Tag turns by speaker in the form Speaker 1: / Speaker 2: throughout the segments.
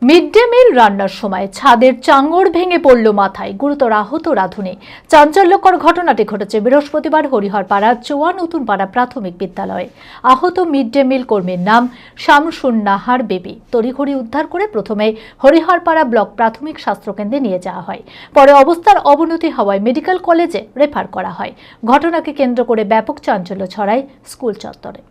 Speaker 1: Mid day meal রান্নার সময় ছাদের চাঙড় ভেঙে পড়ল মাথায়, গুরুতর আহত রাঁধুনি। চাঞ্চল্যকর ঘটনাটি ঘটেছে বৃহস্পতিবার হরিহরপাড়ার চোয়া নতুন পাড়া প্রাথমিক বিদ্যালয়ে। আহত মিড ডে মিল কর্মীর নাম শামসুন নাহার বেবি। তড়িঘড়ি উদ্ধার করে প্রথমে হরিহরপাড়া ব্লক প্রাথমিক স্বাস্থ্যকেন্দ্রে নিয়ে যাওয়া হয়। পরে অবস্থার অবনতি হওয়ায় মেডিকেল কলেজে রেফার করা হয়। ঘটনাকে কেন্দ্র করে ব্যাপক চাঞ্চল্য ছড়ায় স্কুল চত্বরে।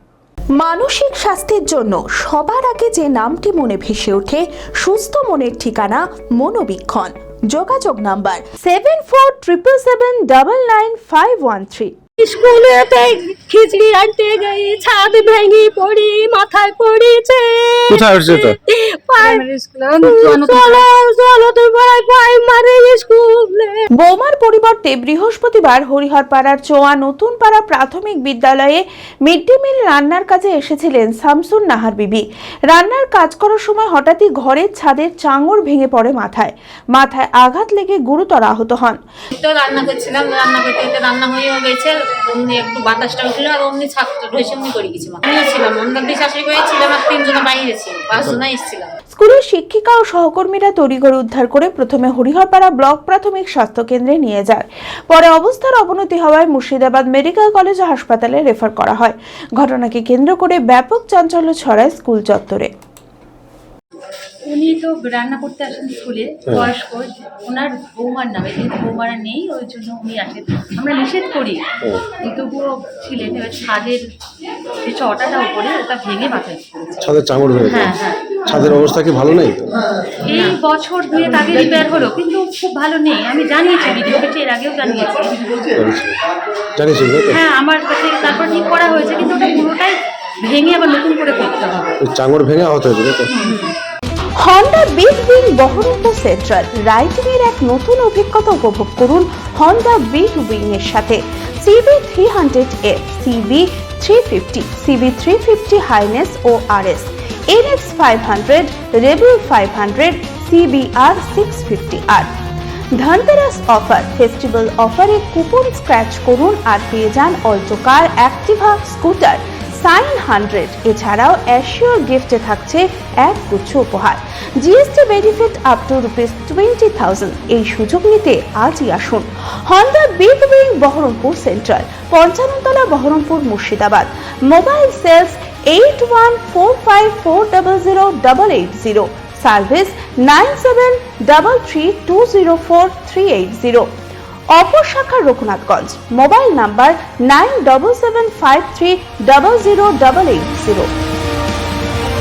Speaker 2: মানসিক স্বাস্থ্যের জন্য সবার আগে যে নামটি মনে ভেসে ওঠে, সুস্থ মনের ঠিকানা মনোবীক্ষণ। যোগাযোগ নাম্বার 7477799513।
Speaker 3: স্কুলেতে খিচড়ি আনতে গই, ছাদ ভেঙে পড়ি, মাথায় পড়েছে।
Speaker 4: কোথায় হচ্ছে এটা?
Speaker 2: বোমার পরিবর্তে বৃহস্পতিবার হরিহরপাড়ার চোয়া নতুন পাড়া প্রাথমিক বিদ্যালয়ে মিড ডে মিল রান্নার কাজে এসেছিলেন শামসুন নাহার বিবি। রান্নার কাজ করার সময় হঠাৎই ঘরের ছাদের চাঙড় ভেঙে পড়ে মাথায় আঘাত লেগে গুরুতর আহত হন।
Speaker 3: তো রান্না করছিলাম, রান্না করতে রান্না হয়েও গেছে, অমনি একটু বাতাসটা উঠলো আর অমনি ছাদটা ঢসে অমনি পড়ে গেছি। আমিও ছিলাম, অন্য শাশুড়ি করে ছিলাম আর 3 জন বাইরে ছিল, 5 জনাই এসেছিলাম।
Speaker 2: স্কুলের শিক্ষিকা ও সহকর্মীরা তড়িঘড়ি উদ্ধার করে প্রথমে হরিহরপাড়া ব্লক প্রাথমিক স্বাস্থ্য কেন্দ্রে নিয়ে যায়। পরে অবস্থার অবনতি হওয়ায় মুর্শিদাবাদ মেডিকেল কলেজ ও হাসপাতালে রেফার করা হয়। ঘটনাকে কেন্দ্র করে ব্যাপক চাঞ্চল্য ছড়ায় স্কুল চত্বরে।
Speaker 5: উনি তো রান্না করতে আসেন স্কুলে, বয়স্ক, ওনার বৌমার নামে, যেহেতু বৌমারা নেই ওই জন্য উনি আসেন। আমরা নিষেধ করি, তবুও ছিলেন। এবার ছাদের যে চটাটা উপরে ওটা ভেঙে মাথায় পড়েছে।
Speaker 4: ছাদের চাঙড় হয়ে
Speaker 5: হ্যাঁ হ্যাঁ।
Speaker 4: ছাদের অবস্থা কি ভালো নেই?
Speaker 5: এই বছর 2 আগে রিপেয়ার হলো, কিন্তু খুব ভালো নেই। আমি জানিয়েছি, ভিডিও পেয়েছি, এর আগেও জানিয়েছি।
Speaker 4: জানিস?
Speaker 5: হ্যাঁ, আমার কাছে তারপর ঠিক করা হয়েছে, কিন্তু ওটা পুরোটাই ভেঙে আবার নতুন করে করতে হবে।
Speaker 4: চাঙড় ভেঙে আহত হয়েছে।
Speaker 2: Honda Big Wing Baharampur central riding এর এক নতুন অভিজ্ঞতা উপভোগ করুন হন্ডা বিগ উইং এর সাথে। CB300F, CB350, CB350 হাইনেস ও RS, NX 500, Rebel 500, CBR 650R। Dhanteras offer, festival অফারে কুপন স্ক্র্যাচ করুন আর পেয়ে যান Alto car, Activa, scooter, Shine 100। এছাড়াও অ্যাসিওর গিফটে থাকছে এক গুচ্ছ উপহার। GST benefit up to ₹20,000। এই সুযোগ নিতে আজই আসুন Honda Big Wing Baharampur Central, 55 তলা, Baharampur, Murshidabad. Mobile sales 8145400880। Service 9733204380। অপর শাখা রঘুনাথগঞ্জ। Mobile number 9775300880।